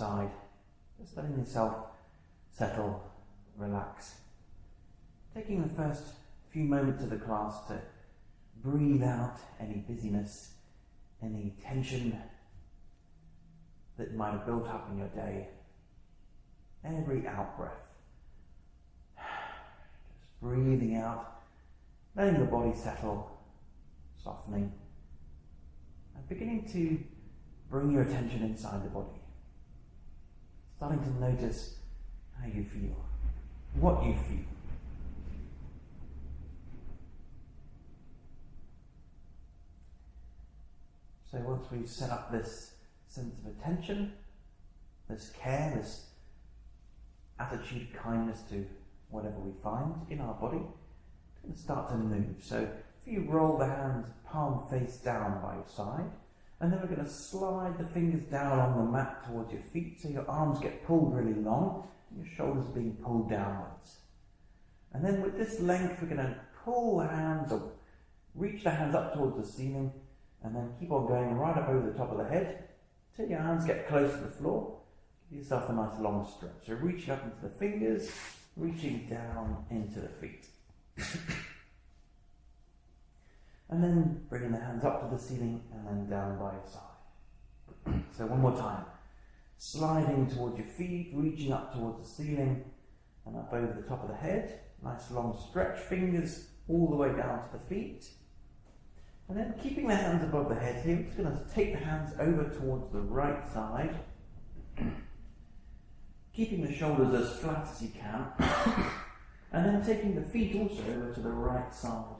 side. Just letting yourself settle, relax. Taking the first few moments of the class to breathe out any busyness, any tension that might have built up in your day. Every out breath. Just breathing out, letting the body settle, softening, and beginning to bring your attention inside the body. Starting to notice how you feel, what you feel. So once we've set up this sense of attention, this care, this attitude of kindness to whatever we find in our body, it's going to start to move. So if you roll the hands palm face down by your side, and then we're going to slide the fingers down on the mat towards your feet so your arms get pulled really long and your shoulders are being pulled downwards. And then with this length we're going to pull the hands or reach the hands up towards the ceiling and then keep on going right up over the top of the head till your hands get close to the floor. Give yourself a nice long stretch. So reaching up into the fingers, reaching down into the feet. And then bringing the hands up to the ceiling and then down by your side. So one more time. Sliding towards your feet, reaching up towards the ceiling and up over the top of the head. Nice long stretch, fingers all the way down to the feet. And then keeping the hands above the head here, we're just going to take the hands over towards the right side. Keeping the shoulders as flat as you can. And then taking the feet also over to the right side.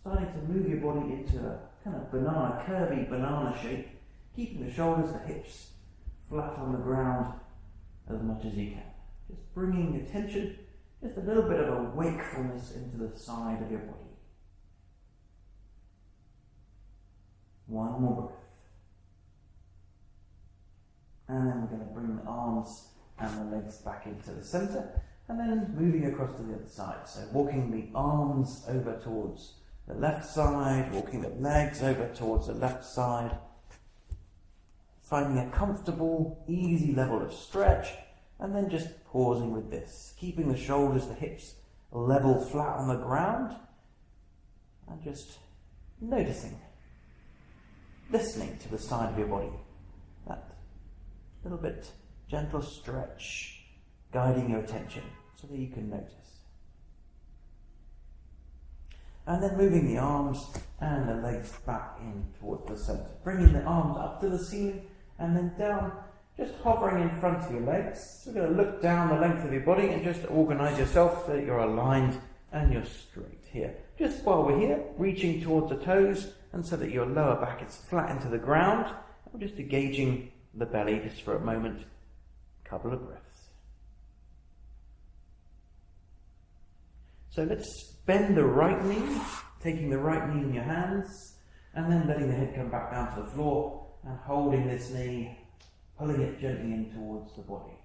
Starting to move your body into a kind of curvy banana shape, keeping the shoulders, the hips flat on the ground as much as you can. Just bringing attention, just a little bit of a wakefulness into the side of your body. One more breath. And then we're going to bring the arms and the legs back into the centre, and then moving across to the other side. So walking the arms over towards the left side, walking the legs over towards the left side, finding a comfortable, easy level of stretch, and then just pausing with this, keeping the shoulders, the hips level flat on the ground, and just noticing, listening to the side of your body, that little bit gentle stretch guiding your attention so that you can notice. And then moving the arms and the legs back in towards the centre. Bringing the arms up to the ceiling and then down, just hovering in front of your legs. So we're going to look down the length of your body and just organise yourself so that you're aligned and you're straight here. Just while we're here, reaching towards the toes and so that your lower back is flat into the ground. We're just engaging the belly just for a moment. Couple of breaths. So let's bend the right knee, taking the right knee in your hands, and then letting the head come back down to the floor and holding this knee, pulling it gently in towards the body.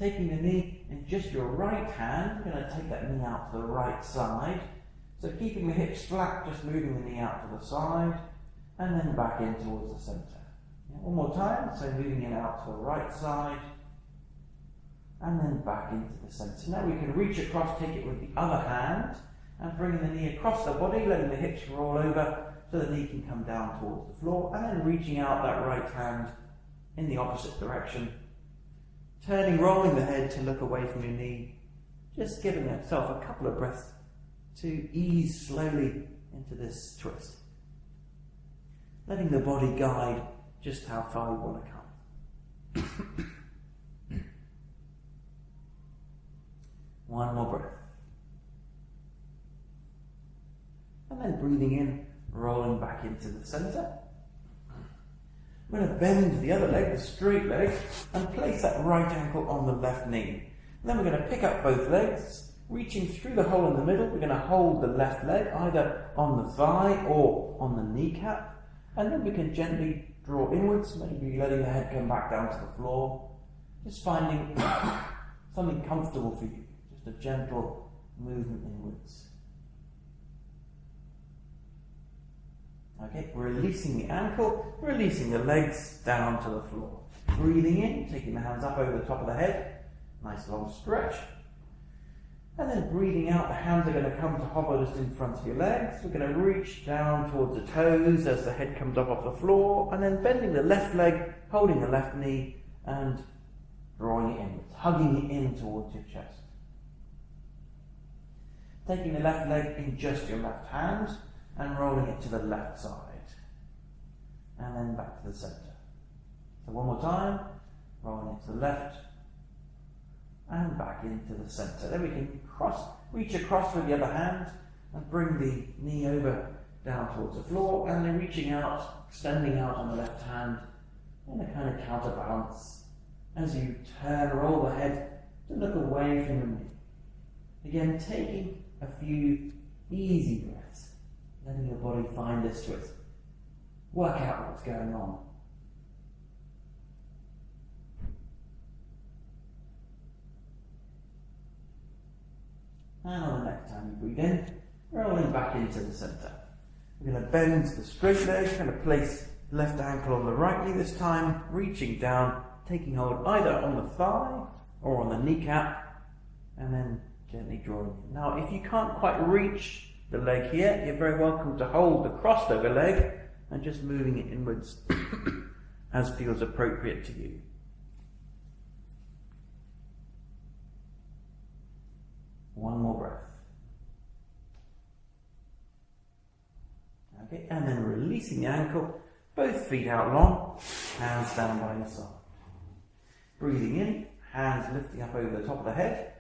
Taking the knee in just your right hand, we're going to take that knee out to the right side. So keeping the hips flat, just moving the knee out to the side, and then back in towards the centre. One more time, so moving it out to the right side, and then back into the centre. Now we can reach across, take it with the other hand, and bring the knee across the body, letting the hips roll over so the knee can come down towards the floor, and then reaching out that right hand in the opposite direction, turning, rolling the head to look away from your knee, just giving yourself a couple of breaths to ease slowly into this twist. Letting the body guide just how far you want to come. One more breath. And then breathing in, rolling back into the centre. We're going to bend the other leg, the straight leg, and place that right ankle on the left knee. And then we're going to pick up both legs, reaching through the hole in the middle. We're going to hold the left leg either on the thigh or on the kneecap. And then we can gently draw inwards, maybe letting the head come back down to the floor. Just finding something comfortable for you. Just a gentle movement inwards. Okay, releasing the ankle, releasing the legs down to the floor. Breathing in, taking the hands up over the top of the head. Nice long stretch. And then breathing out, the hands are going to come to hover just in front of your legs. We're going to reach down towards the toes as the head comes up off the floor, and then bending the left leg, holding the left knee, and drawing it in, hugging it in towards your chest. Taking the left leg in just your left hand, and rolling it to the left side. And then back to the centre. So one more time, rolling it to the left, and back into the centre. Then we can reach across with the other hand and bring the knee over down towards the floor, and then reaching out, extending out on the left hand in a kind of counterbalance as you roll the head to look away from the knee. Again, taking a few easy breaths, letting your body find this twist. Work out what's going on. And on the next time you breathe in, rolling back into the centre. We're going to bend the straight leg, going to place left ankle on the right knee this time, reaching down, taking hold either on the thigh or on the kneecap, and then gently drawing in. Now, if you can't quite reach the leg here, you're very welcome to hold the crossed over leg and just moving it inwards as feels appropriate to you. One more breath. Okay, and then releasing the ankle, both feet out long, hands down by your side. Breathing in, hands lifting up over the top of the head.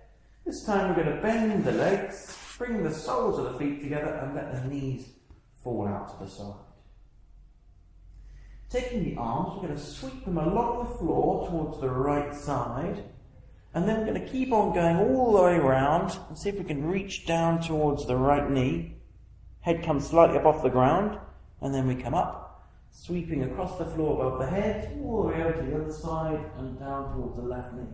This time we're going to bend the legs, bring the soles of the feet together and let the knees fall out to the side. Taking the arms, we're going to sweep them along the floor towards the right side. And then we're going to keep on going all the way around and see if we can reach down towards the right knee. Head comes slightly up off the ground, and then we come up, sweeping across the floor above the head, all the way over to the other side and down towards the left knee.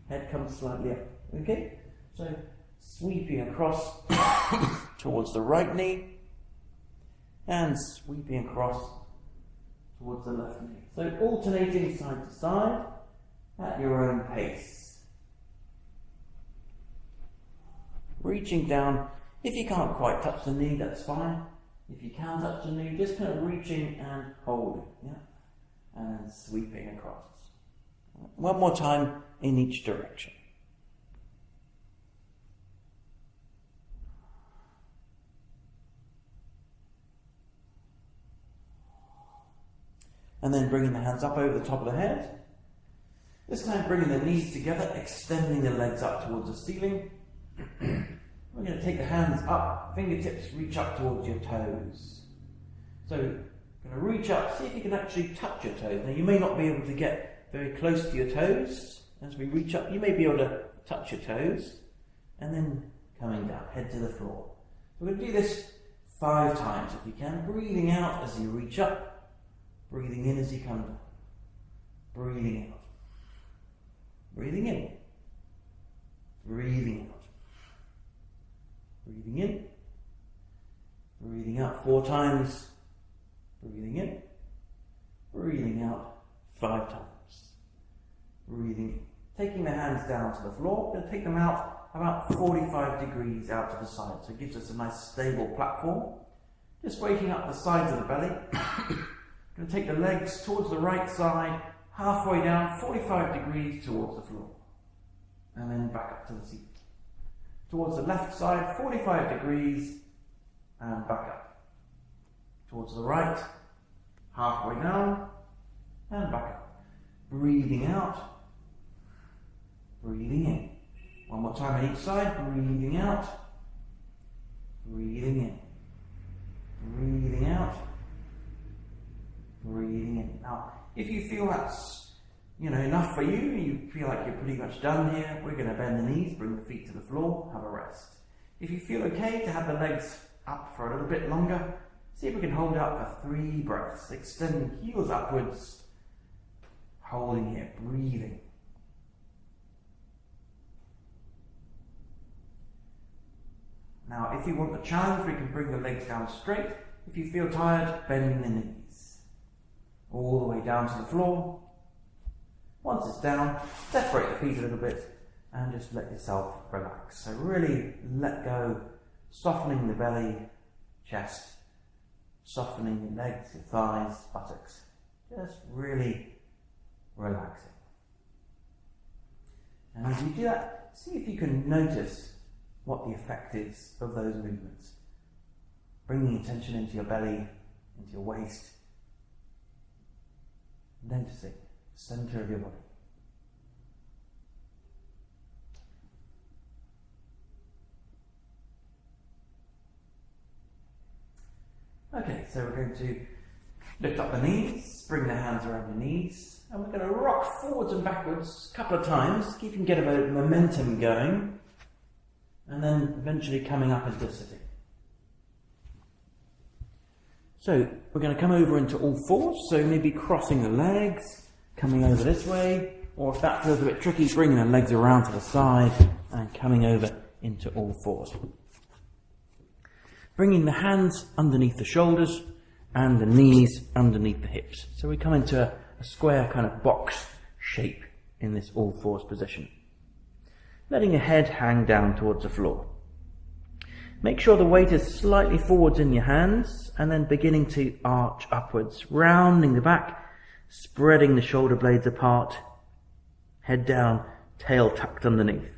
Head comes slightly up. Okay? So sweeping across towards the right knee and sweeping across towards the left knee. So alternating side to side at your own pace. Reaching down. If you can't quite touch the knee, that's fine. If you can touch the knee, just kind of reaching and holding, yeah? And then sweeping across. One more time in each direction. And then bringing the hands up over the top of the head. This time bringing the knees together, extending the legs up towards the ceiling. We're going to take the hands up, fingertips reach up towards your toes. So, going to reach up, see if you can actually touch your toes. Now, you may not be able to get very close to your toes. As we reach up, you may be able to touch your toes. And then coming down, head to the floor. So we're going to do this 5 times if you can. Breathing out as you reach up. Breathing in as you come down. Breathing out. Breathing in. Breathing out. Breathing in, breathing out 4 times, breathing in, breathing out 5 times, breathing in. Taking the hands down to the floor, we're going to take them out about 45 degrees out to the side, so it gives us a nice stable platform. Just waking up the sides of the belly. Going to take the legs towards the right side, halfway down, 45 degrees towards the floor, and then back up to the seat. Towards the left side, 45 degrees, and back up. Towards the right, halfway down, and back up. Breathing out, breathing in. One more time on each side, breathing out, breathing in, breathing out, breathing in. Now, if you feel that's enough for you, you feel like you're pretty much done here, we're going to bend the knees, bring the feet to the floor, have a rest. If you feel okay to have the legs up for a little bit longer, see if we can hold it up for 3 breaths, extending heels upwards, holding here, breathing. Now, if you want the challenge, we can bring the legs down straight, if you feel tired, bending the knees all the way down to the floor. Once it's down, separate the feet a little bit and just let yourself relax. So really let go, softening the belly, chest, softening your legs, your thighs, buttocks. Just really relaxing. And as you do that, see if you can notice what the effect is of those movements. Bringing attention into your belly, into your waist. Noticing the center of your body. Okay, so we're going to lift up the knees, bring the hands around your knees, and we're going to rock forwards and backwards a couple of times, see if you can get a bit of momentum going, and then eventually coming up into sitting. So we're going to come over into all fours, so maybe crossing the legs, coming over this way, or if that feels a bit tricky, bringing the legs around to the side and coming over into all fours. Bringing the hands underneath the shoulders and the knees underneath the hips. So we come into a square kind of box shape in this all fours position. Letting your head hang down towards the floor. Make sure the weight is slightly forwards in your hands and then beginning to arch upwards, rounding the back, spreading the shoulder blades apart, head down, tail tucked underneath.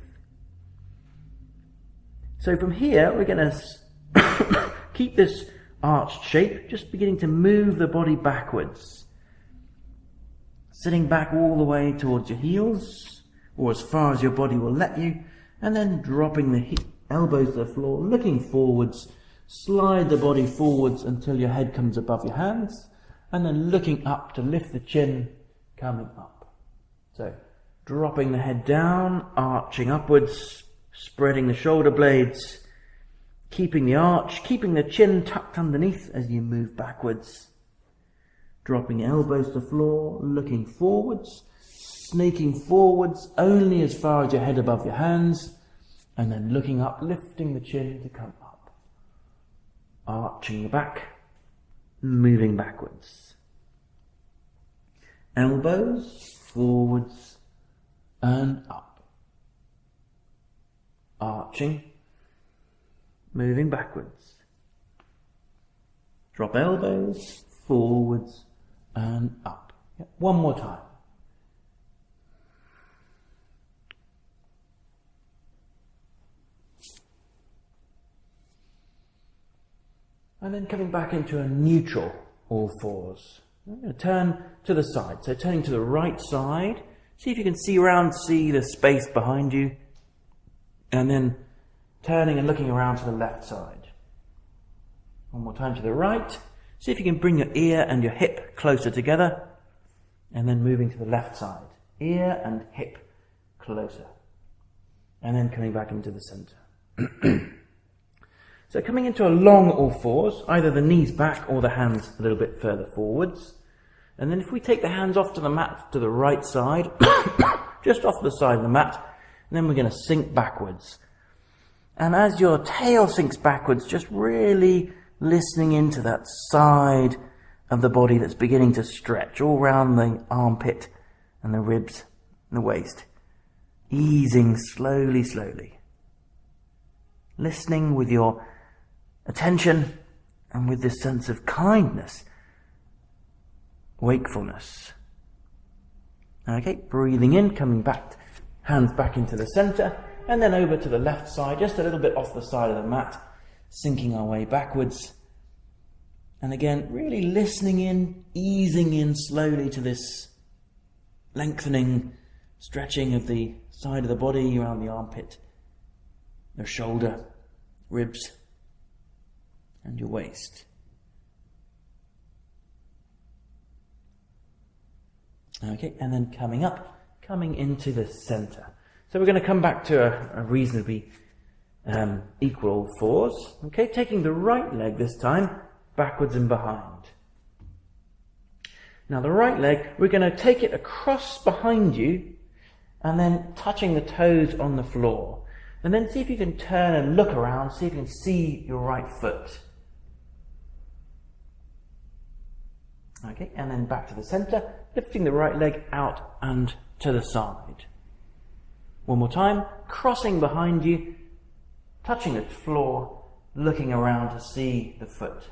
So from here we're going to keep this arched shape, just beginning to move the body backwards. Sitting back all the way towards your heels, or as far as your body will let you, and then dropping the elbows to the floor, looking forwards, slide the body forwards until your head comes above your hands, and then looking up to lift the chin, coming up. So, dropping the head down, arching upwards, spreading the shoulder blades, keeping the arch, keeping the chin tucked underneath as you move backwards. Dropping elbows to the floor, looking forwards, snaking forwards only as far as your head above your hands, and then looking up, lifting the chin to come up. Arching the back, moving backwards. Elbows forwards and up. Arching, moving backwards. Drop elbows, forwards and up. One more time. And then coming back into a neutral all fours. I'm going to turn to the side. So turning to the right side. See if you can see the space behind you. And then turning and looking around to the left side. One more time to the right. See if you can bring your ear and your hip closer together. And then moving to the left side. Ear and hip closer. And then coming back into the center. So coming into a long all fours, either the knees back or the hands a little bit further forwards. And then if we take the hands off to the mat to the right side, just off the side of the mat, and then we're going to sink backwards. And as your tail sinks backwards, just really listening into that side of the body that's beginning to stretch all around the armpit and the ribs and the waist. Easing slowly, slowly. Listening with your attention and with this sense of kindness, wakefulness. Okay, breathing in, coming back, hands back into the center, and then over to the left side, just a little bit off the side of the mat, sinking our way backwards. And again, really listening in, easing in slowly to this lengthening, stretching of the side of the body around the armpit, your shoulder, ribs, and your waist. Okay, and then coming up, coming into the center. So we're going to come back to a reasonably equal fours. Okay, taking the right leg this time, backwards and behind. Now the right leg, we're going to take it across behind you and then touching the toes on the floor. And then see if you can turn and look around, see if you can see your right foot. Okay, and then back to the center, lifting the right leg out and to the side. One more time, crossing behind you, touching the floor, looking around to see the foot.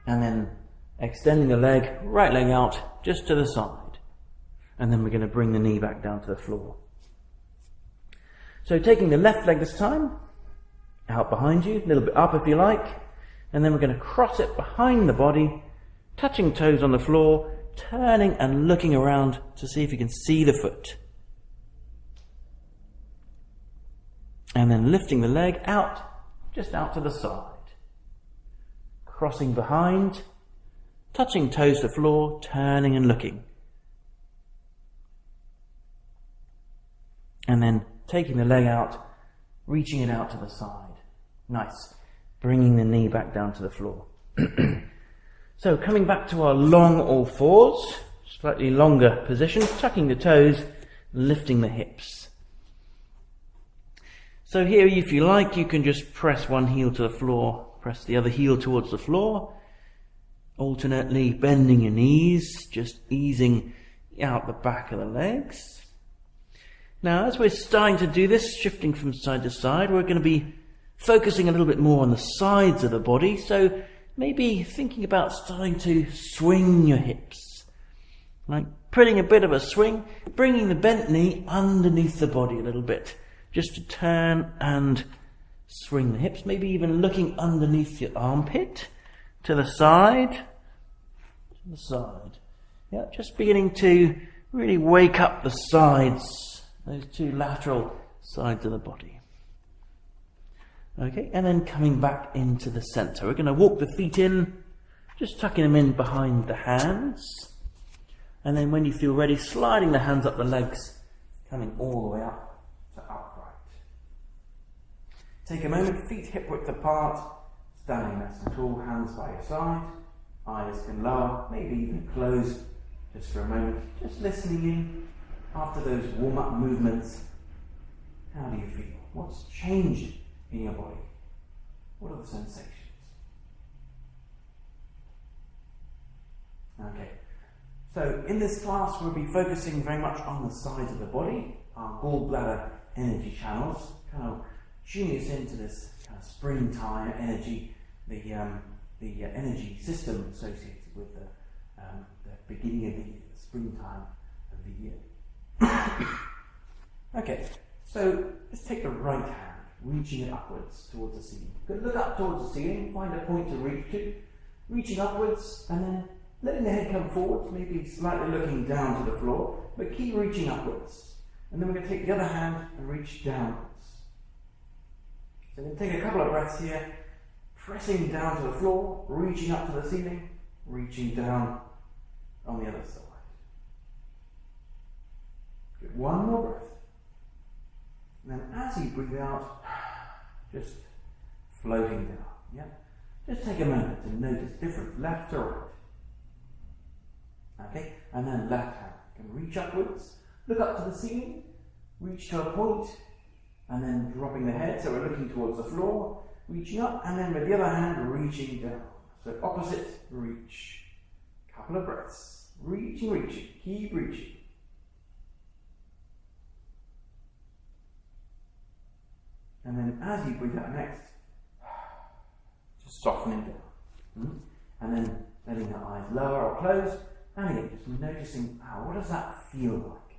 And then extending the leg, right leg out, just to the side. And then we're going to bring the knee back down to the floor. So taking the left leg this time, out behind you, a little bit up if you like, and then we're going to cross it behind the body, touching toes on the floor, turning and looking around to see if you can see the foot. And then lifting the leg out, just out to the side. Crossing behind, touching toes to the floor, turning and looking. And then taking the leg out, reaching it out to the side. Nice. Bringing the knee back down to the floor. So coming back to our long all fours, slightly longer position, tucking the toes, lifting the hips. So here, if you like, you can just press one heel to the floor, press the other heel towards the floor, alternately bending your knees, just easing out the back of the legs. Now, as we're starting to do this, shifting from side to side, we're going to be focusing a little bit more on the sides of the body. So maybe thinking about starting to swing your hips. Like putting a bit of a swing, bringing the bent knee underneath the body a little bit. Just to turn and swing the hips. Maybe even looking underneath your armpit. To the side. To the side. Yeah, just beginning to really wake up the sides. Those two lateral sides of the body. Okay, and then coming back into the center. We're going to walk the feet in, just tucking them in behind the hands. And then when you feel ready, sliding the hands up the legs, coming all the way up to upright. Take a moment, feet hip width apart, standing nice and tall, hands by your side. Eyes can lower, maybe even close, just for a moment. Just listening in after those warm-up movements. How do you feel? What's changed in your body? What are the sensations? Okay, so in this class we'll be focusing very much on the sides of the body, our gallbladder energy channels, kind of tuning us into this kind of springtime energy, the energy system associated with the beginning of the year, the springtime of the year. Okay, so let's take the right hand, reaching it upwards towards the ceiling. You can look up towards the ceiling, find a point to reach to, reaching upwards, and then letting the head come forwards, maybe slightly looking down to the floor, but keep reaching upwards. And then we're going to take the other hand and reach downwards. So we're going to take a couple of breaths here, pressing down to the floor, reaching up to the ceiling, reaching down on the other side. Good. One more breath. And then as you breathe out, just floating down. Yeah? Just take a moment to notice different left to right. Okay? And then left hand can reach upwards, look up to the ceiling, reach to a point, and then dropping the head, so we're looking towards the floor, reaching up, and then with the other hand reaching down. So opposite, reach. Couple of breaths. Reaching, reaching. Keep reaching. And then as you breathe out next, just softening down. And then letting the eyes lower or close. And again, just noticing, what does that feel like?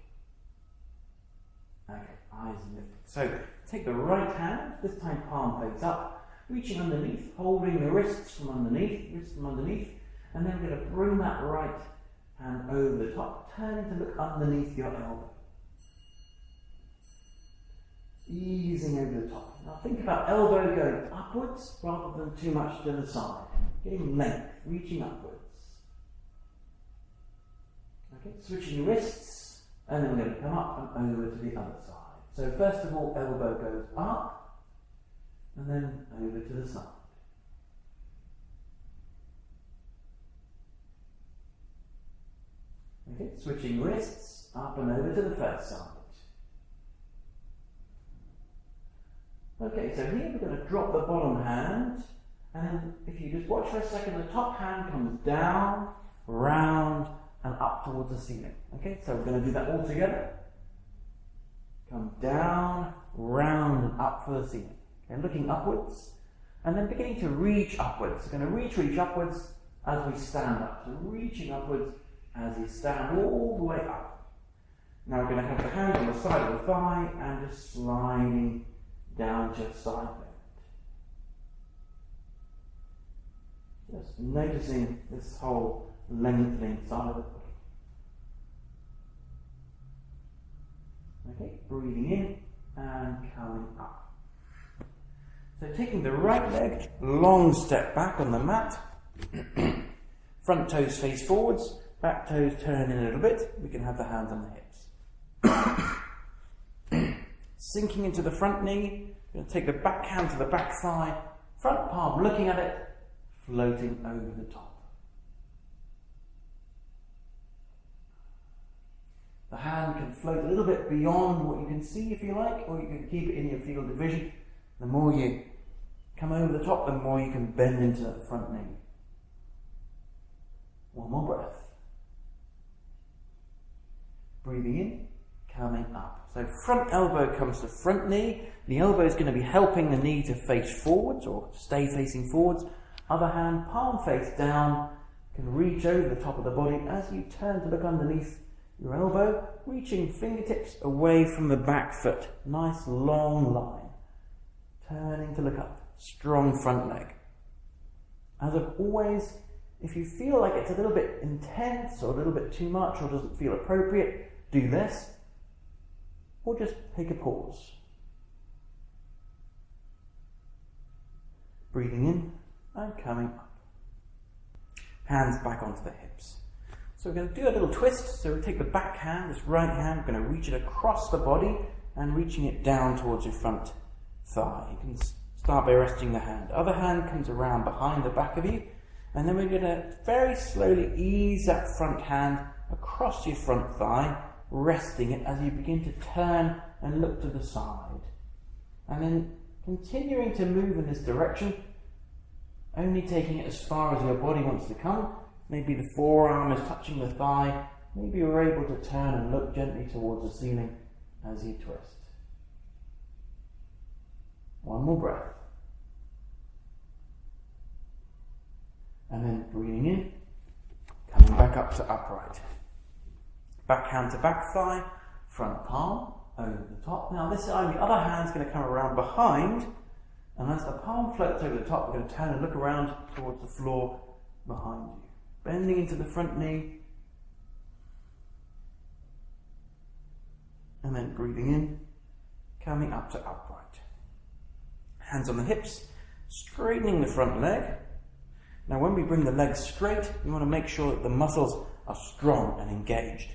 Okay, eyes lifted. So take the right hand, this time palm face up, reaching underneath, holding the wrists from underneath, and then we're going to bring that right hand over the top, turning to look underneath your elbow. Easing over the top. Now think about elbow going upwards rather than too much to the side. Getting length, reaching upwards. Okay, switching your wrists, and then we're going to come up and over to the other side. So first of all, elbow goes up, and then over to the side. Okay, switching wrists, up and over to the first side. Okay, so here we're going to drop the bottom hand And then if you just watch for a second, the top hand comes down, round, and up towards the ceiling. Okay, so we're going to do that all together. Come down, round, and up for the ceiling. Okay, looking upwards, and then beginning to reach upwards. We're going to reach upwards as we stand up. So reaching upwards as you stand all the way up. Now we're going to have the hand on the side of the thigh and just sliding down to the side bend. Just noticing this whole lengthening side of the body. Okay, breathing in and coming up. So taking the right leg, long step back on the mat. Front toes face forwards, back toes turn in a little bit. We can have the hands on the hips. Sinking into the front knee. We're going to take the back hand to the back thigh, front palm looking at it, floating over the top. The hand can float a little bit beyond what you can see if you like, or you can keep it in your field of vision. The more you come over the top, the more you can bend into that front knee. One more breath. Breathing in, coming up. So front elbow comes to front knee. The elbow is going to be helping the knee to face forwards or stay facing forwards. Other hand, palm face down, can reach over the top of the body as you turn to look underneath your elbow, reaching fingertips away from the back foot. Nice long line. Turning to look up. Strong front leg. As of always, if you feel like it's a little bit intense or a little bit too much or doesn't feel appropriate, do less. Or just take a pause. Breathing in and coming up. Hands back onto the hips. So we're going to do a little twist. So we take the back hand, this right hand, we're going to reach it across the body and reaching it down towards your front thigh. You can start by resting the hand. Other hand comes around behind the back of you, and then we're going to very slowly ease that front hand across your front thigh, resting it as you begin to turn and look to the side. And then continuing to move in this direction, only taking it as far as your body wants to come. Maybe the forearm is touching the thigh. Maybe you're able to turn and look gently towards the ceiling as you twist. One more breath. And then breathing in, coming back up to upright. Back hand to back thigh, front palm over the top. Now this time the other hand's going to come around behind, and as the palm floats over the top, we're going to turn and look around towards the floor behind you. Bending into the front knee. And then breathing in, coming up to upright. Hands on the hips, straightening the front leg. Now when we bring the legs straight, we want to make sure that the muscles are strong and engaged.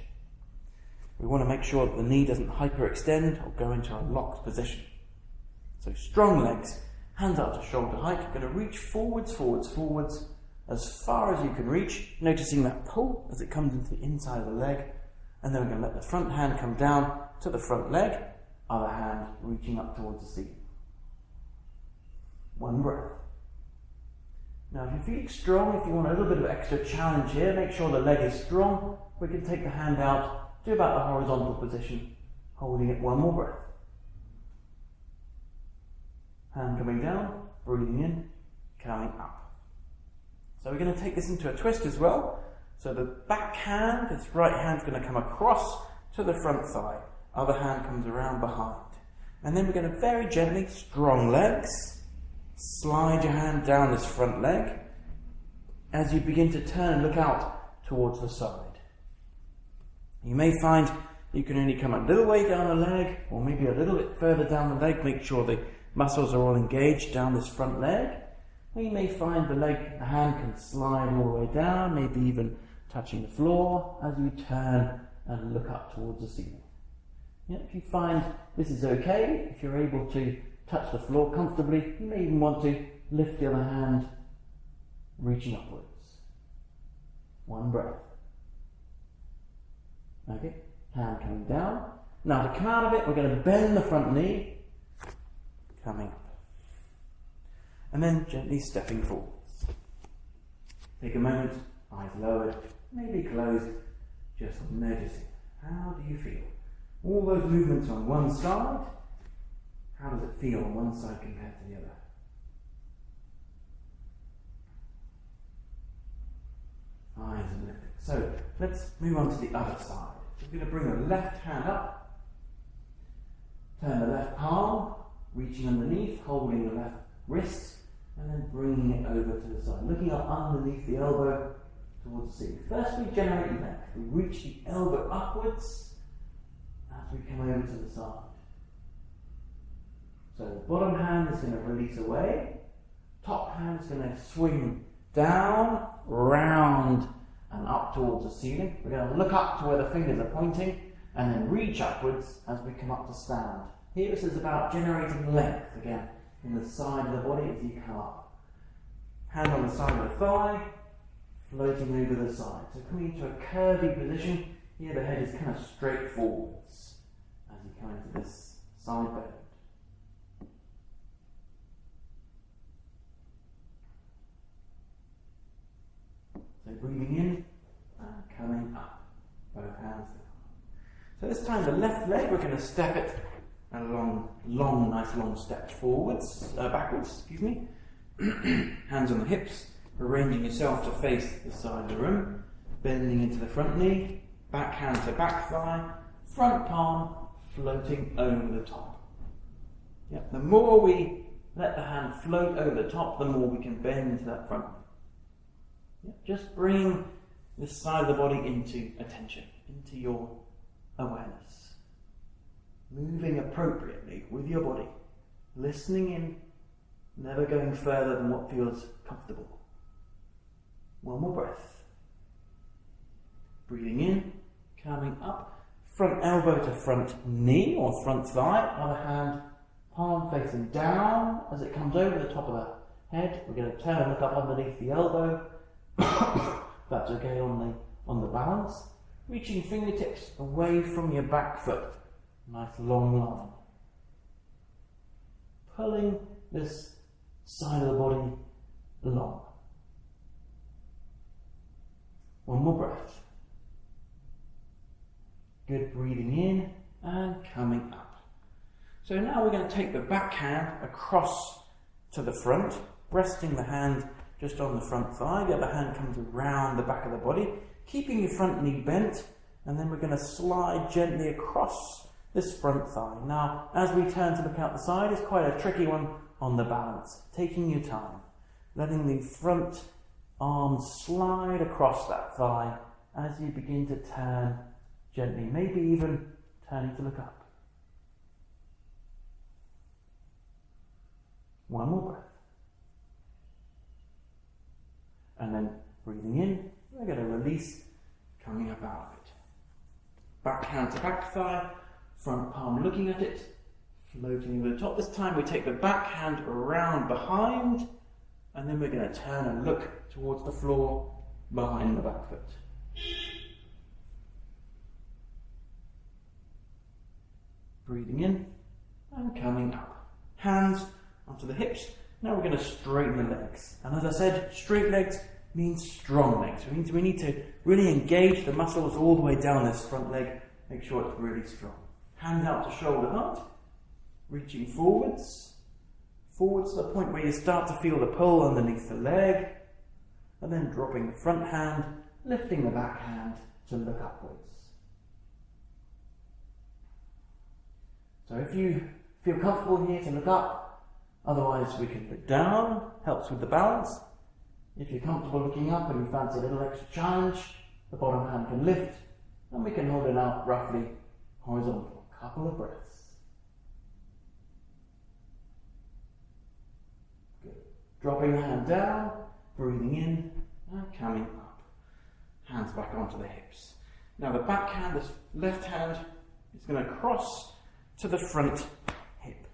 We want to make sure that the knee doesn't hyperextend or go into a locked position. So strong legs, hands up to shoulder height. You're going to reach forwards, forwards, forwards, as far as you can reach, noticing that pull as it comes into the inside of the leg. And then we're going to let the front hand come down to the front leg, other hand reaching up towards the ceiling. One breath. Now if you're feeling strong, if you want a little bit of extra challenge here, make sure the leg is strong. We can take the hand out to about the horizontal position, holding it. One more breath. Hand coming down, breathing in, coming up. So we're going to take this into a twist as well. So the back hand, this right hand's going to come across to the front thigh. Other hand comes around behind. And then we're going to very gently, strong legs, slide your hand down this front leg as you begin to turn and look out towards the side. You may find you can only come a little way down the leg, or maybe a little bit further down the leg. Make sure the muscles are all engaged down this front leg. Or you may find the hand can slide all the way down, maybe even touching the floor as you turn and look up towards the ceiling. If you find this is okay, if you're able to touch the floor comfortably, you may even want to lift the other hand, reaching upwards. One breath. Okay, hand coming down. Now to come out of it, we're going to bend the front knee, coming up. and then gently stepping forwards. Take a moment, eyes lowered, maybe closed, just noticing. How do you feel? All those movements on one side, how does it feel on one side compared to the other? Eyes are lifting. So let's move on to the other side. We're going to bring the left hand up, turn the left palm, reaching underneath, holding the left wrist, and then bringing it over to the side, looking up underneath the elbow towards the ceiling. First we generate length. We reach the elbow upwards as we come over to the side. So the bottom hand is going to release away, top hand is going to swing down, round, and up towards the ceiling. We're going to look up to where the fingers are pointing, and then reach upwards as we come up to stand. Here this is about generating length, again, in the side of the body as you come up. Hand on the side of the thigh, floating over the side. So coming into a curvy position, here the head is kind of straight forwards as you come into this side bend. So breathing in and coming up, both hands down. So this time the left leg, we're going to step it a nice long step forwards, backwards, excuse me. Hands on the hips, arranging yourself to face the side of the room, bending into the front knee, back hand to back thigh, front palm floating over the top. Yep. The more we let the hand float over the top, the more we can bend into that front knee. Yep. Just bring this side of the body into attention, into your awareness. Moving appropriately with your body, listening in, never going further than what feels comfortable. One more breath. Breathing in, coming up, front elbow to front knee or front thigh, other hand, palm facing down as it comes over the top of the head. We're going to turn and look up underneath the elbow. That's okay on the balance. Reaching fingertips away from your back foot. Nice long line. Pulling this side of the body long. One more breath. Good, breathing in and coming up. So now we're going to take the back hand across to the front, resting the hand just on the front thigh. The other hand comes around the back of the body, keeping your front knee bent, and then we're going to slide gently across this front thigh. Now, as we turn to look out the side, it's quite a tricky one on the balance. Taking your time, letting the front arm slide across that thigh as you begin to turn gently, maybe even turning to look up. One more breath. And then breathing in, we're going to release, coming up out of it. Back hand to back thigh, front palm looking at it, floating over the top. This time we take the back hand around behind, and then we're going to turn and look towards the floor behind the back foot. Breathing in and coming up. Hands onto the hips. Now we're going to straighten the legs. And as I said, straight legs means strong legs. It means we need to really engage the muscles all the way down this front leg. Make sure it's really strong. Hands out to shoulder height. Reaching forwards. Forwards to the point where you start to feel the pull underneath the leg. And then dropping the front hand, lifting the back hand to look upwards. So if you feel comfortable here to look up, otherwise we can look down, helps with the balance. If you're comfortable looking up and you fancy a little extra challenge, the bottom hand can lift and we can hold it out roughly horizontal. Couple of breaths. Good. Dropping the hand down, breathing in and coming up. Hands back onto the hips. Now the back hand, this left hand, is going to cross to the front hip.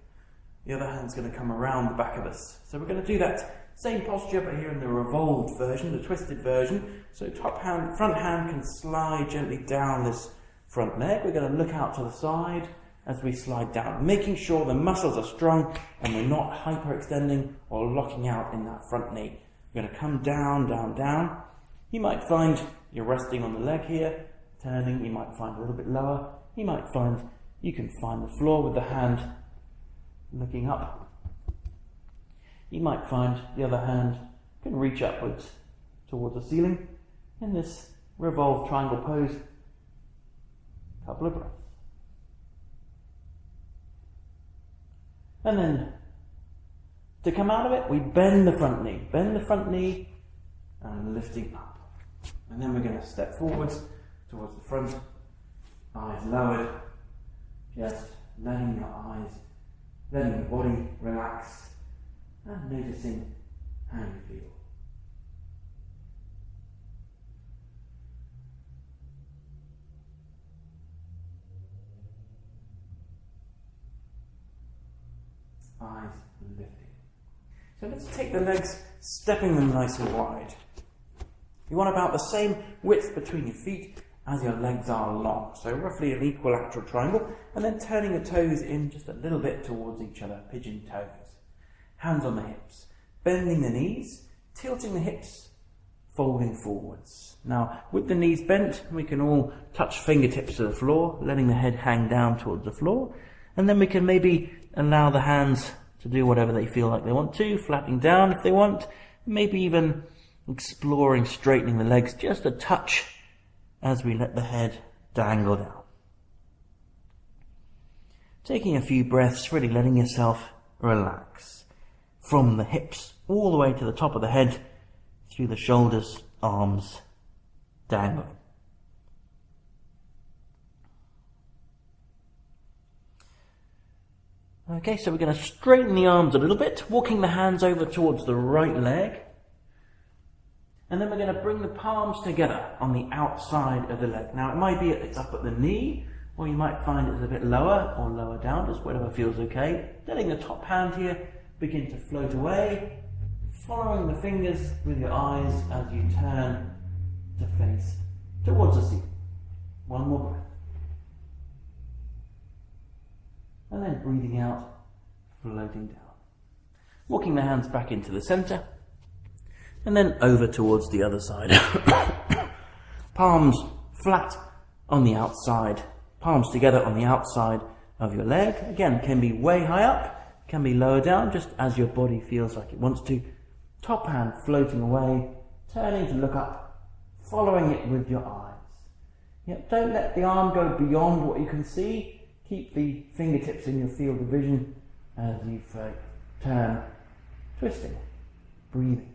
The other hand's going to come around the back of us. So we're going to do that same posture, but here in the revolved version, the twisted version. So front hand can slide gently down this front leg. We're going to look out to the side as we slide down, making sure the muscles are strong and we're not hyperextending or locking out in that front knee. We're going to come down, down, down. You might find you're resting on the leg here, turning. You might find a little bit lower. You might find you can find the floor with the hand looking up. You might find the other hand can reach upwards towards the ceiling in this revolved triangle pose. Couple of breaths. And then to come out of it, we bend the front knee and lifting up. And then we're going to step forwards towards the front, eyes lowered, just letting your eyes, letting your body relax and noticing how you feel. Eyes lifted. So let's take the legs, stepping them nice and wide. You want about the same width between your feet as your legs are long. So roughly an equilateral triangle, and then turning the toes in just a little bit towards each other, pigeon toes. Hands on the hips, bending the knees, tilting the hips, folding forwards. Now, with the knees bent, we can all touch fingertips to the floor, letting the head hang down towards the floor. And then we can maybe allow the hands to do whatever they feel like they want to, flattening down if they want, maybe even exploring straightening the legs just a touch as we let the head dangle down. Taking a few breaths, really letting yourself relax from the hips all the way to the top of the head, through the shoulders, arms, dangling. Okay, so we're going to straighten the arms a little bit, walking the hands over towards the right leg. And then we're going to bring the palms together on the outside of the leg. Now, it might be it's up at the knee, or you might find it's a bit lower or lower down, just whatever feels okay. Letting the top hand here begin to float away, following the fingers with your eyes as you turn to face towards the ceiling. One more breath. And then breathing out, floating down. Walking the hands back into the center, and then over towards the other side. Palms flat on the outside, palms together on the outside of your leg. Again, can be way high up, can be lower down, just as your body feels like it wants to. Top hand floating away, turning to look up, following it with your eyes. Yep, don't let the arm go beyond what you can see. Keep the fingertips in your field of vision as you turn, twisting, breathing.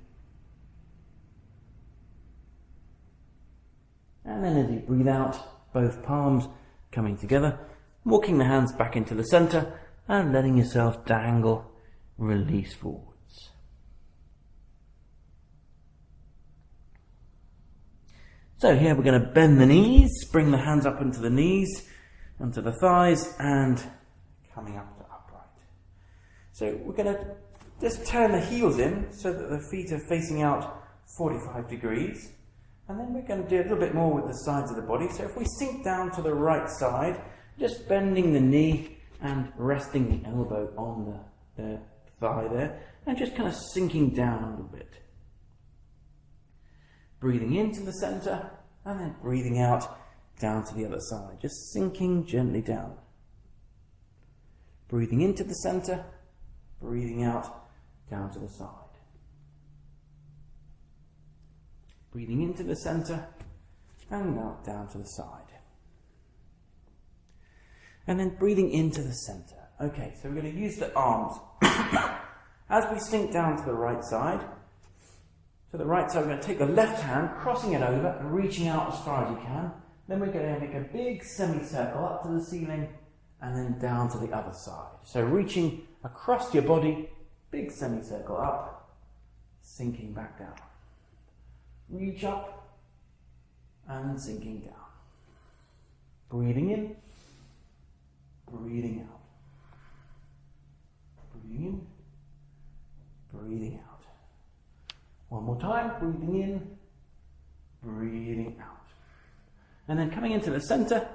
And then as you breathe out, both palms coming together, walking the hands back into the center and letting yourself dangle, release forwards. So here we're going to bend the knees, bring the hands up into the knees, onto the thighs, and coming up to upright. So we're going to just turn the heels in so that the feet are facing out 45 degrees. And then we're going to do a little bit more with the sides of the body. So if we sink down to the right side, just bending the knee and resting the elbow on the thigh there, and just kind of sinking down a little bit. Breathing into the center, and then breathing out down to the other side, just sinking gently down. Breathing into the center, breathing out down to the side. Breathing into the center and out down to the side. And then breathing into the center. Okay, so we're going to use the arms. As we sink down to the right side, we're going to take the left hand, crossing it over and reaching out as far as you can. Then we're going to make a big semicircle up to the ceiling and then down to the other side. So reaching across your body, big semicircle up, sinking back down. Reach up and sinking down. Breathing in, breathing out. Breathing in, breathing out. One more time, breathing in, breathing out. And then coming into the center,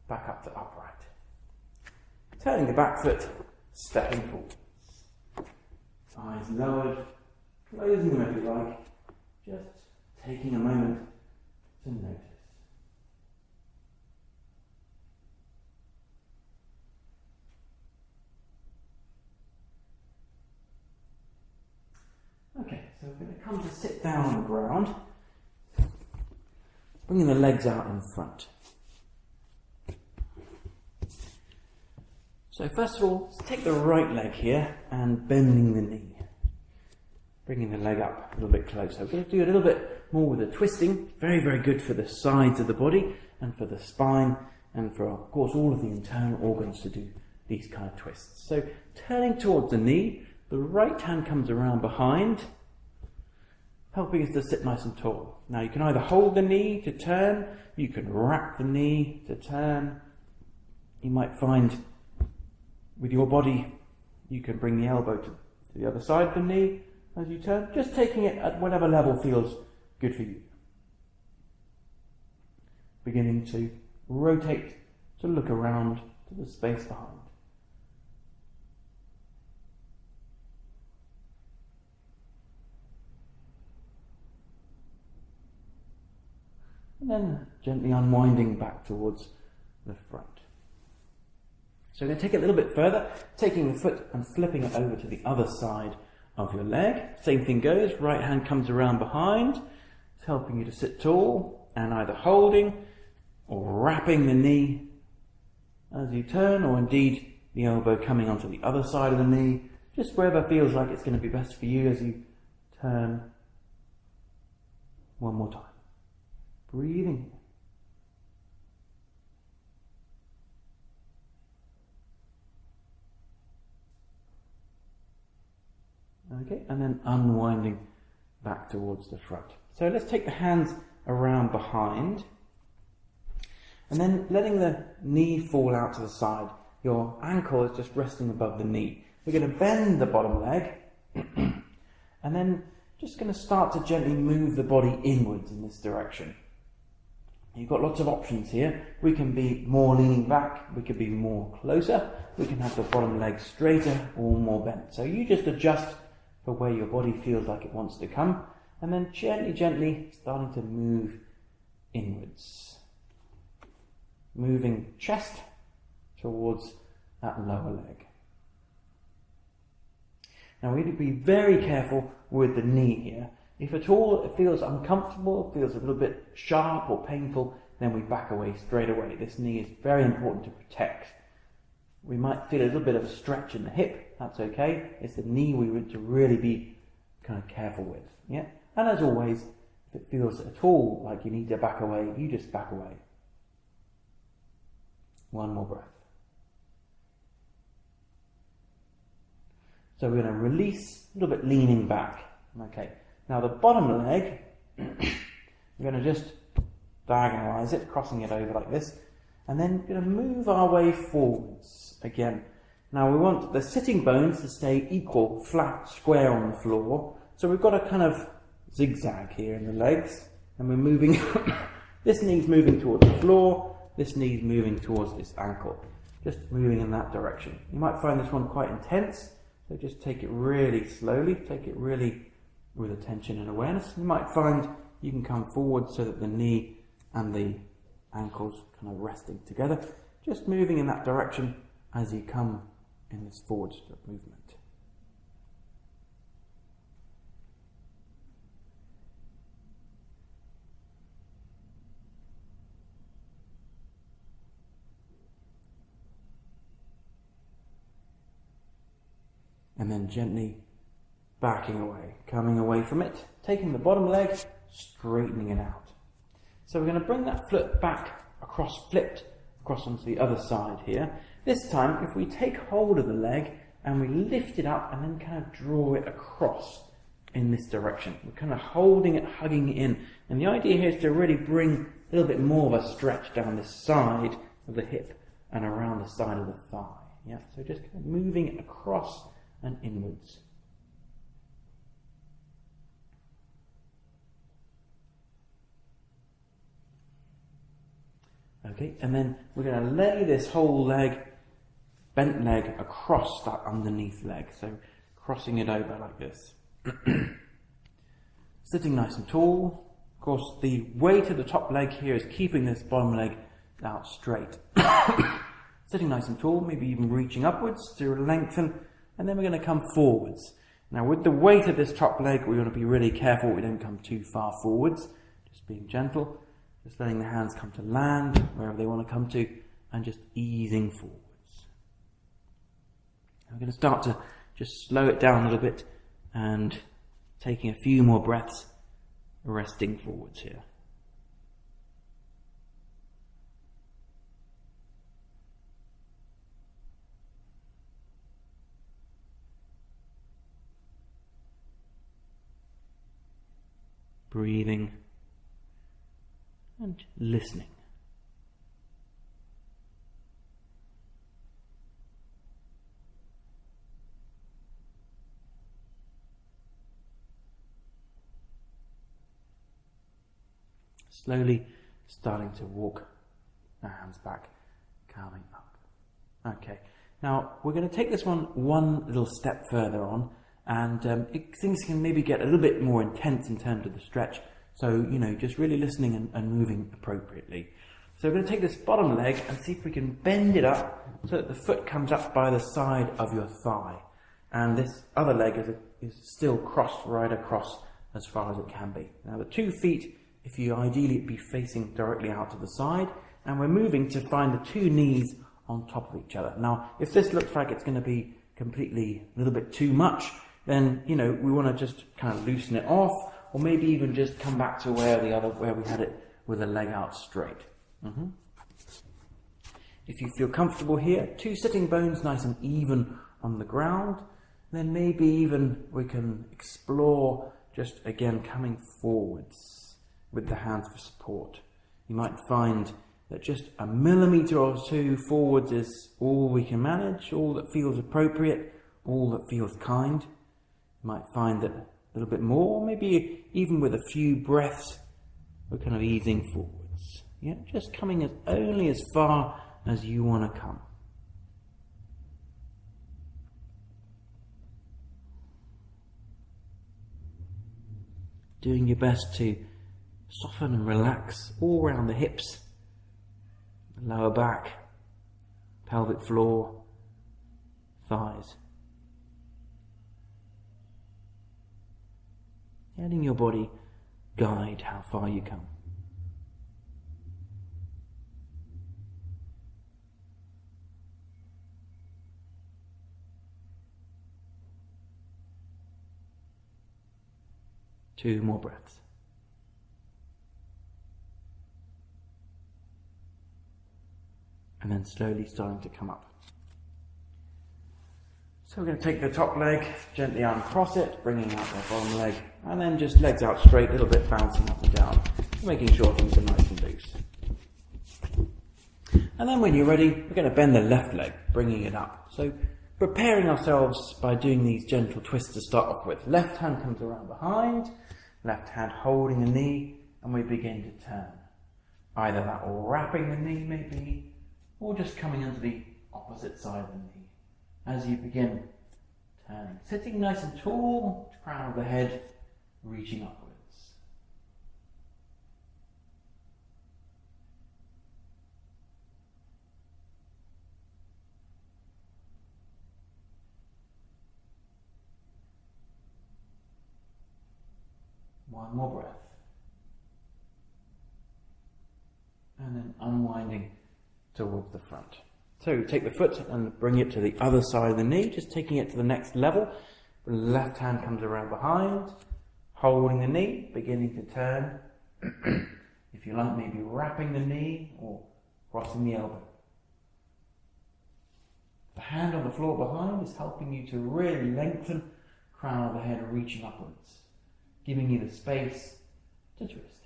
back up to upright. turning the back foot, stepping forward. Eyes lowered, closing them if you like, just taking a moment to notice. Okay, so we're going to come to sit down on the ground, bringing the legs out in front. So first of all, let's take the right leg here and bending the knee. Bringing the leg up a little bit closer. We're going to do a little bit more with the twisting. Very, very good for the sides of the body and for the spine and for, of course, all of the internal organs to do these kind of twists. So turning towards the knee, the right hand comes around behind, helping us to sit nice and tall. Now you can either hold the knee to turn, you can wrap the knee to turn. You might find with your body, you can bring the elbow to the other side of the knee as you turn, just taking it at whatever level feels good for you. Beginning to rotate to look around to the space behind. And then gently unwinding back towards the front. So we're going to take it a little bit further, taking the foot and flipping it over to the other side of your leg. Same thing goes, right hand comes around behind, it's helping you to sit tall, and either holding or wrapping the knee as you turn, or indeed the elbow coming onto the other side of the knee, just wherever feels like it's going to be best for you as you turn. One more time. Breathing. Okay, and then unwinding back towards the front. So let's take the hands around behind and then letting the knee fall out to the side. Your ankle is just resting above the knee. We're going to bend the bottom leg and then just going to start to gently move the body inwards in this direction. You've got lots of options here. We can be more leaning back, we could be more closer, we can have the bottom leg straighter or more bent. So you just adjust for where your body feels like it wants to come, and then gently, gently starting to move inwards. Moving chest towards that lower leg. Now we need to be very careful with the knee here. If at all it feels uncomfortable, feels a little bit sharp or painful, then we back away straight away. This knee is very important to protect. We might feel a little bit of a stretch in the hip, that's okay. It's the knee we want to really be kind of careful with. Yeah? And as always, if it feels at all like you need to back away, you just back away. One more breath. So we're going to release, a little bit leaning back. Okay. Now the bottom leg, we're going to just diagonalize it, crossing it over like this, and then we're going to move our way forwards again. Now we want the sitting bones to stay equal, flat, square on the floor. So we've got a kind of zigzag here in the legs, and we're moving, this knee's moving towards the floor, this knee's moving towards this ankle, just moving in that direction. You might find this one quite intense, so just take it really slowly, take it really with attention and awareness. You might find you can come forward so that the knee and the ankles kind of resting together, just moving in that direction as you come in this forward step movement. And then gently backing away, coming away from it, taking the bottom leg, straightening it out. So we're going to bring that foot back across, flipped across onto the other side here. This time, if we take hold of the leg and we lift it up and then kind of draw it across in this direction. We're kind of holding it, hugging it in. And the idea here is to really bring a little bit more of a stretch down this side of the hip and around the side of the thigh. Yeah, so just kind of moving it across and inwards. Okay, and then we're going to lay this whole leg bent leg across that underneath leg. So crossing it over like this. Sitting nice and tall. Of course, the weight of the top leg here is keeping this bottom leg out straight. Sitting nice and tall, maybe even reaching upwards to lengthen, and then we're going to come forwards. Now with the weight of this top leg, we want to be really careful we don't come too far forwards. Just being gentle, just letting the hands come to land wherever they want to come to, and just easing forwards. We're going to start to just slow it down a little bit and taking a few more breaths, resting forwards here. Breathing and listening. Slowly starting to walk the hands back, calming up. Okay, now we're going to take this one little step further on, and things can maybe get a little bit more intense in terms of the stretch. So, just really listening and moving appropriately. So we're going to take this bottom leg and see if we can bend it up so that the foot comes up by the side of your thigh. And this other leg is still crossed right across as far as it can be. Now the 2 feet, if you ideally be facing directly out to the side, and we're moving to find the 2 knees on top of each other. Now, if this looks like it's going to be completely a little bit too much, then, we want to just kind of loosen it off, or maybe even just come back to where we had it with the leg out straight. If you feel comfortable here, 2 sitting bones nice and even on the ground, then maybe even we can explore just again coming forwards with the hands for support. You might find that just a millimetre or 2 forwards is all we can manage, all that feels appropriate, all that feels kind. You might find that a little bit more, maybe even with a few breaths, we're kind of easing forwards. Yeah, just coming only as far as you want to come. Doing your best to soften and relax all around the hips, the lower back, pelvic floor, thighs. Letting your body guide how far you come. Two more breaths. And then slowly starting to come up. So we're going to take the top leg, gently uncross it, bringing out the bottom leg, and then just legs out straight, a little bit bouncing up and down, making sure things are nice and loose. And then when you're ready, we're going to bend the left leg, bringing it up. So preparing ourselves by doing these gentle twists to start off with. Left hand comes around behind, left hand holding the knee, and we begin to turn. Either that or wrapping the knee maybe, or just coming onto the opposite side of the knee. As you begin turning, sitting nice and tall, crown of the head reaching upwards. One more breath. And then unwinding towards the front. So take the foot and bring it to the other side of the knee, just taking it to the next level. The left hand comes around behind, holding the knee, beginning to turn. If you like, maybe wrapping the knee or crossing the elbow. The hand on the floor behind is helping you to really lengthen, crown of the head reaching upwards, giving you the space to twist.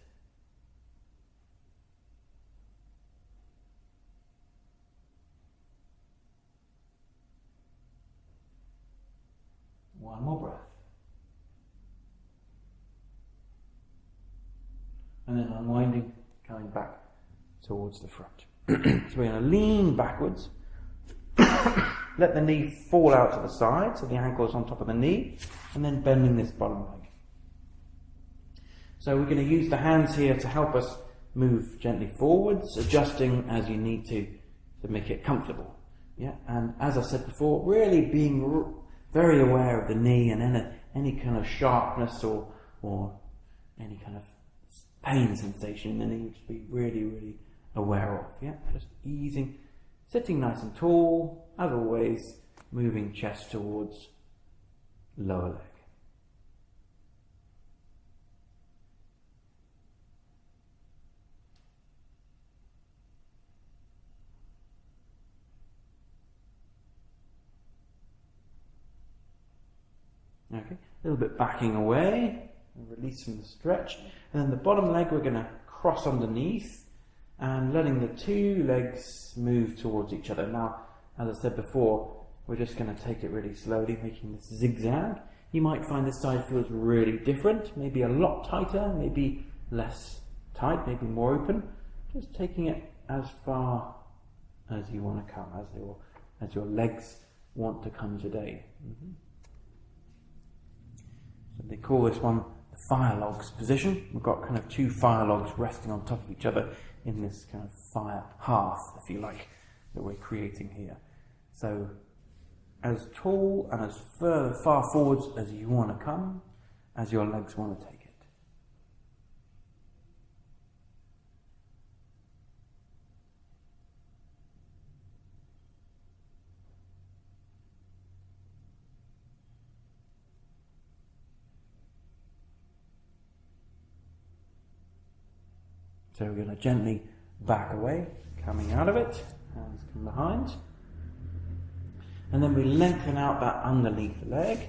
One more breath. And then unwinding, coming back towards the front. So we're going to lean backwards. let the knee fall out to the side, so the ankle is on top of the knee, and then bending this bottom leg. So we're going to use the hands here to help us move gently forwards, adjusting as you need to make it comfortable. Yeah, and as I said before, really being very aware of the knee and any kind of sharpness or any kind of pain sensation in the knee to be really aware of. Yeah, just easing, sitting nice and tall, as always, moving chest towards lower leg. Okay, a little bit backing away, release from the stretch, and then the bottom leg we're going to cross underneath and letting the two legs move towards each other. Now, as I said before, we're just going to take it really slowly, making this zigzag. You might find this side feels really different, maybe a lot tighter, maybe less tight, maybe more open. Just taking it as far as you want to come, as your legs want to come today. So they call this one the fire logs position. We've got kind of two fire logs resting on top of each other in this kind of fire hearth, if you like, that we're creating here. So as tall and as far forwards as you want to come, as your legs want to take it. So we're going to gently back away, coming out of it, hands come behind. And then we lengthen out that underneath leg.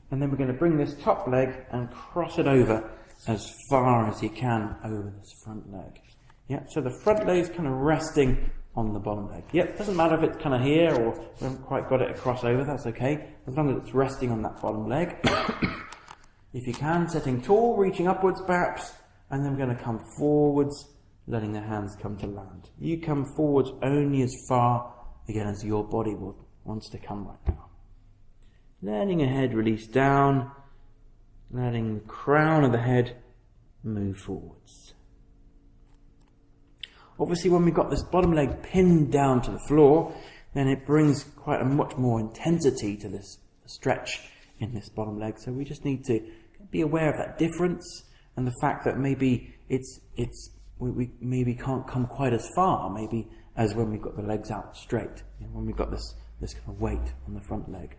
And then we're going to bring this top leg and cross it over as far as you can over this front leg. Yeah, so the front leg is kind of resting on the bottom leg. Yep, doesn't matter if it's kind of here or we haven't quite got it across over, that's okay. As long as it's resting on that bottom leg. If you can, sitting tall, reaching upwards perhaps. And then we're going to come forwards, letting the hands come to land. You come forwards only as far, again, as your body wants to come right now. Letting your head release down, letting the crown of the head move forwards. Obviously, when we've got this bottom leg pinned down to the floor, then it brings quite a much more intensity to this stretch in this bottom leg. So we just need to be aware of that difference. And the fact that maybe we maybe can't come quite as far, maybe as when we've got the legs out straight, when we've got this kind of weight on the front leg.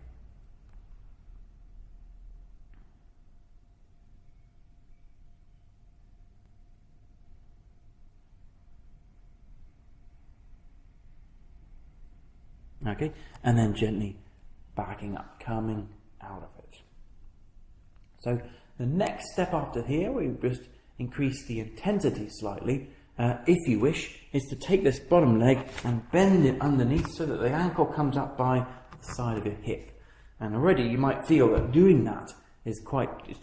Okay, and then gently backing up, coming out of it. So the next step after here, we just increase the intensity slightly, if you wish, is to take this bottom leg and bend it underneath so that the ankle comes up by the side of your hip. And already you might feel that doing that is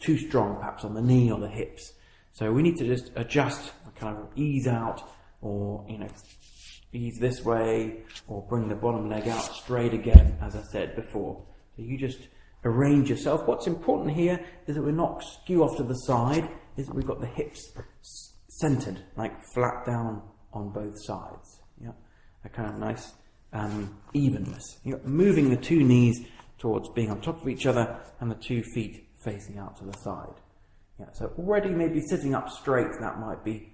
too strong, perhaps on the knee or the hips. So we need to just adjust, kind of ease out, or ease this way, or bring the bottom leg out straight again, as I said before. So you just arrange yourself. What's important here is that we're not skew off to the side, is that we've got the hips centered, like flat down on both sides. Yeah, a kind of nice evenness. You're moving the two knees towards being on top of each other and the 2 feet facing out to the side. Yeah, so already maybe sitting up straight, that might be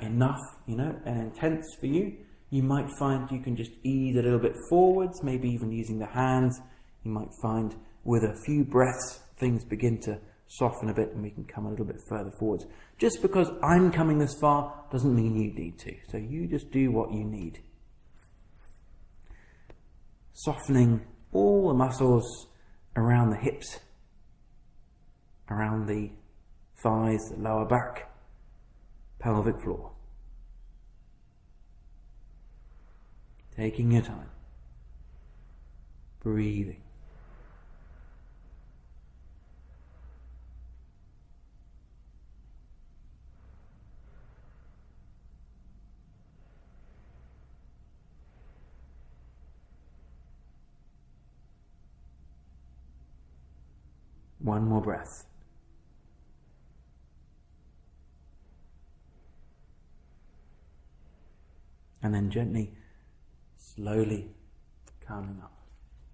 enough, and intense for you. You might find you can just ease a little bit forwards, maybe even using the hands. You might find with a few breaths, things begin to soften a bit and we can come a little bit further forwards. Just because I'm coming this far doesn't mean you need to. So you just do what you need. Softening all the muscles around the hips, around the thighs, the lower back, pelvic floor. Taking your time. Breathing. One more breath. And then gently, slowly coming up.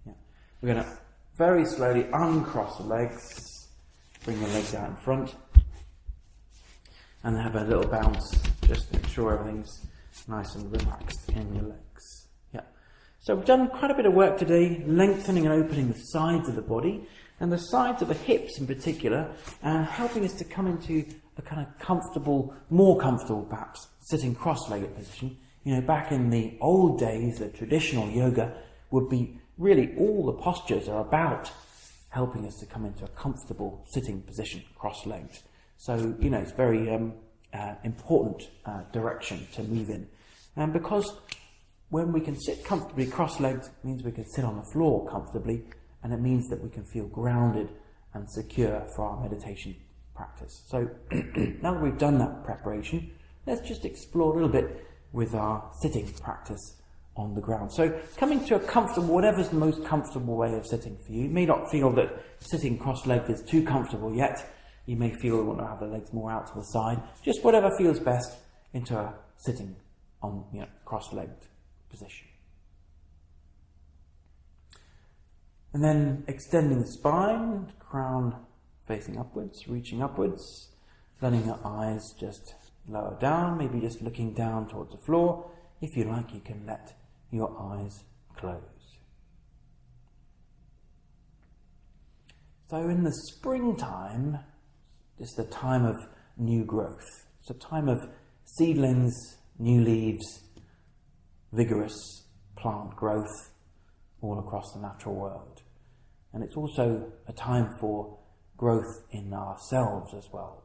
Yeah. We're going to very slowly uncross the legs. Bring the legs out in front. And have a little bounce just to make sure everything's nice and relaxed in your legs. Yeah. So we've done quite a bit of work today, lengthening and opening the sides of the body, and the sides of the hips in particular, and helping us to come into a kind of comfortable, more comfortable perhaps, sitting cross-legged position. You know, back in the old days, the traditional yoga would be really all the postures are about helping us to come into a comfortable sitting position, cross-legged. So, you know, it's very important direction to move in. And because when we can sit comfortably cross-legged, it means we can sit on the floor comfortably, and it means that we can feel grounded and secure for our meditation practice. So, now that we've done that preparation, let's just explore a little bit with our sitting practice on the ground. So, coming to a comfortable, whatever's the most comfortable way of sitting for you. You may not feel that sitting cross-legged is too comfortable yet. You may feel you want to have the legs more out to the side. Just whatever feels best into a sitting on, you know, cross-legged position. And then extending the spine, crown facing upwards, reaching upwards, letting your eyes just lower down, maybe just looking down towards the floor. If you like, you can let your eyes close. So in the springtime, it's the time of new growth. It's a time of seedlings, new leaves, vigorous plant growth all across the natural world. And it's also a time for growth in ourselves as well.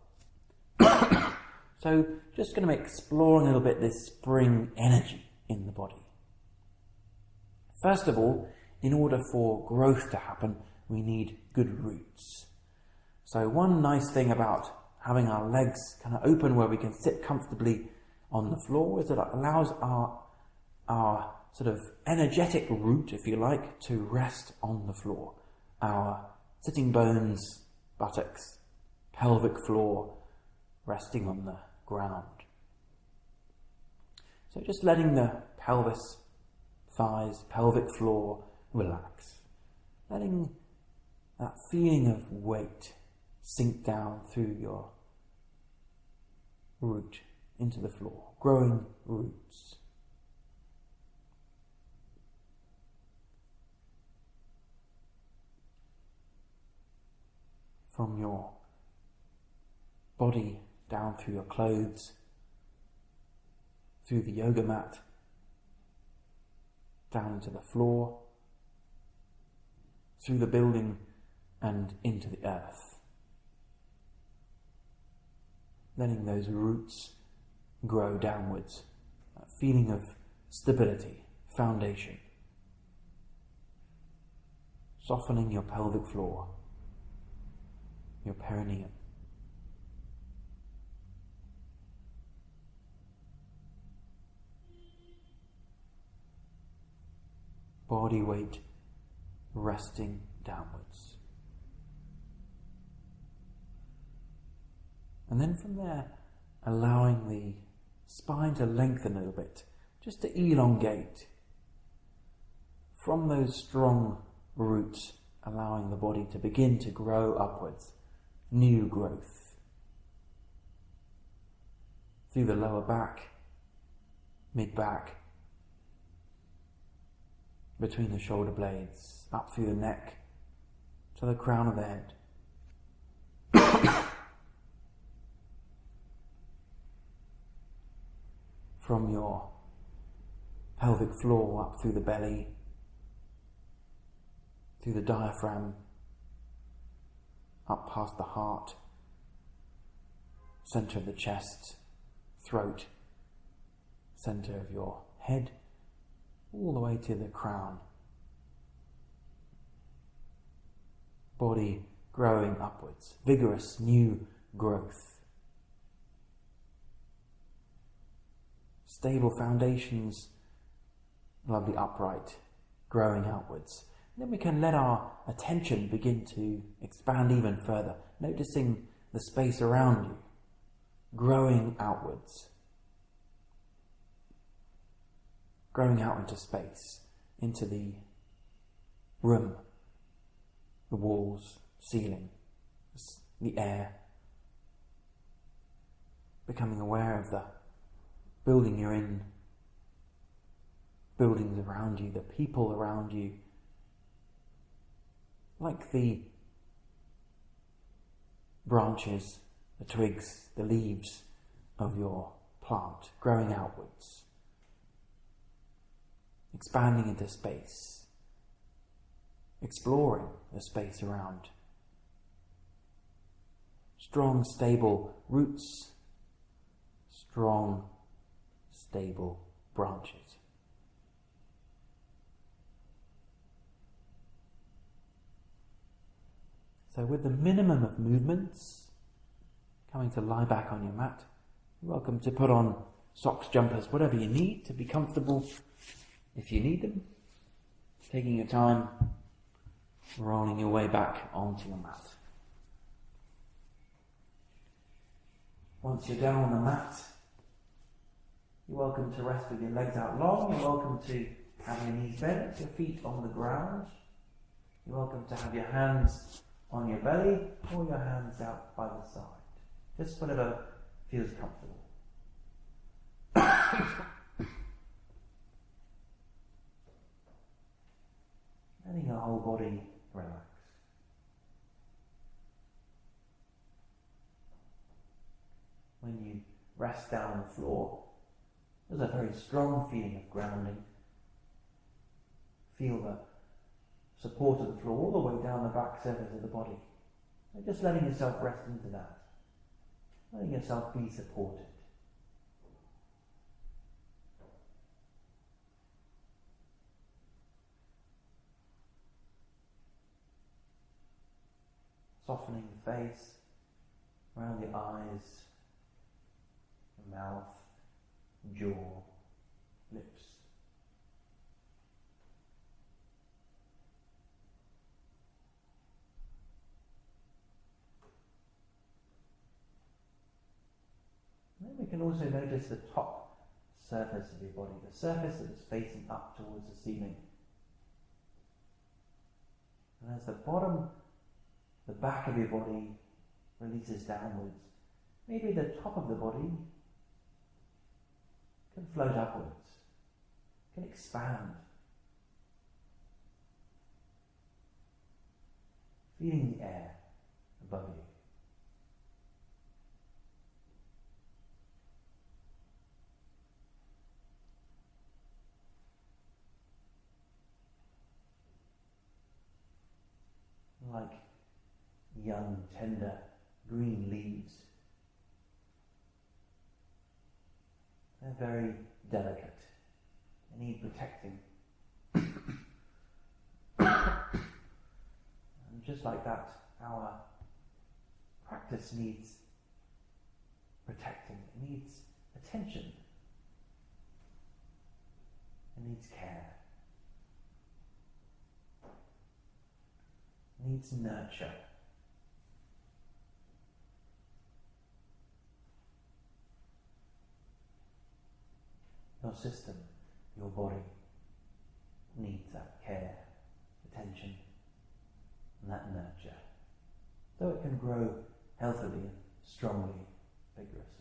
So just going to be exploring a little bit this spring energy in the body. First of all, in order for growth to happen, we need good roots. So one nice thing about having our legs kind of open where we can sit comfortably on the floor is that it allows our sort of energetic root, if you like, to rest on the floor. Our sitting bones, buttocks, pelvic floor resting on the ground. So just letting the pelvis, thighs, pelvic floor relax. Letting that feeling of weight sink down through your root into the floor, growing roots. From your body down through your clothes, through the yoga mat, down into the floor, through the building and into the earth. Letting those roots grow downwards, a feeling of stability, foundation. Softening your pelvic floor, your perineum. Body weight resting downwards. And then from there, allowing the spine to lengthen a little bit, just to elongate. From those strong roots, allowing the body to begin to grow upwards, new growth. Through the lower back, mid-back, between the shoulder blades, up through the neck, to the crown of the head. From your pelvic floor up through the belly, through the diaphragm, up past the heart, center of the chest, throat, center of your head, all the way to the crown. Body growing upwards, vigorous new growth. Stable foundations, lovely upright, growing outwards. Then we can let our attention begin to expand even further, noticing the space around you, growing outwards, growing out into space, into the room, the walls, ceiling, the air, becoming aware of the building you're in, buildings around you, the people around you, like the branches, the twigs, the leaves of your plant, growing outwards, expanding into space, exploring the space around. Strong, stable roots, strong, stable branches. So with the minimum of movements, coming to lie back on your mat, you're welcome to put on socks, jumpers, whatever you need to be comfortable if you need them. Taking your time, rolling your way back onto your mat. Once you're down on the mat, you're welcome to rest with your legs out long. You're welcome to have your knees bent, your feet on the ground. You're welcome to have your hands on your belly or your hands out by the side. Just whatever feels comfortable. Letting your whole body relax. When you rest down on the floor, there's a very strong feeling of grounding. Feel the support of the floor all the way down the back surface of the body. So just letting yourself rest into that. Letting yourself be supported. Softening the face, around the eyes, the mouth, jaw, lips. And then we can also notice the top surface of your body, the surface that is facing up towards the ceiling. And as the back of your body releases downwards, maybe the top of the body can float upwards, can expand. Feeling the air above you. Like young, tender, green leaves. They're very delicate. They need protecting. And just like that, our practice needs protecting. It needs attention. It needs care. It needs nurture. Your system, your body, needs that care, attention, and that nurture, so it can grow healthily and strongly, vigorously.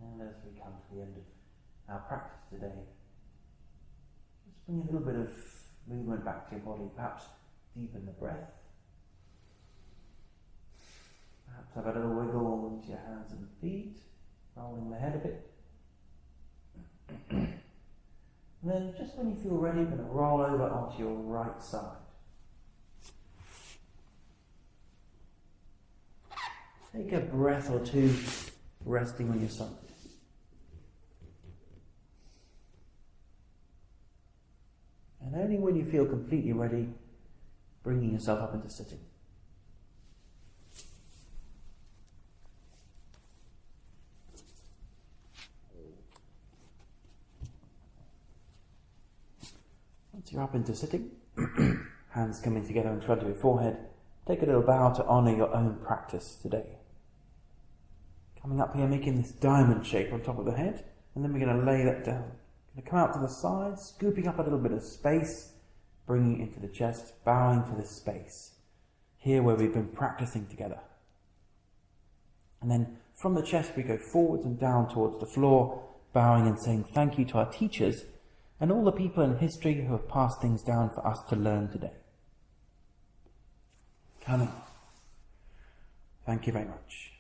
And as we come to the end of our practice today, just bring a little bit of movement back to your body, perhaps Deepen the breath. Perhaps have a little wiggle into your hands and feet, rolling the head a bit. And then just when you feel ready, you're going to roll over onto your right side. Take a breath or two resting on your side. And only when you feel completely ready, bringing yourself up into sitting. Once you're up into sitting, hands coming together in front of your forehead, take a little bow to honour your own practice today. Coming up here, making this diamond shape on top of the head, and then we're going to lay that down. Going to come out to the side, scooping up a little bit of space, bringing it into the chest, bowing to this space, here where we've been practicing together. And then from the chest we go forwards and down towards the floor, bowing and saying thank you to our teachers and all the people in history who have passed things down for us to learn today. Coming. Thank you very much.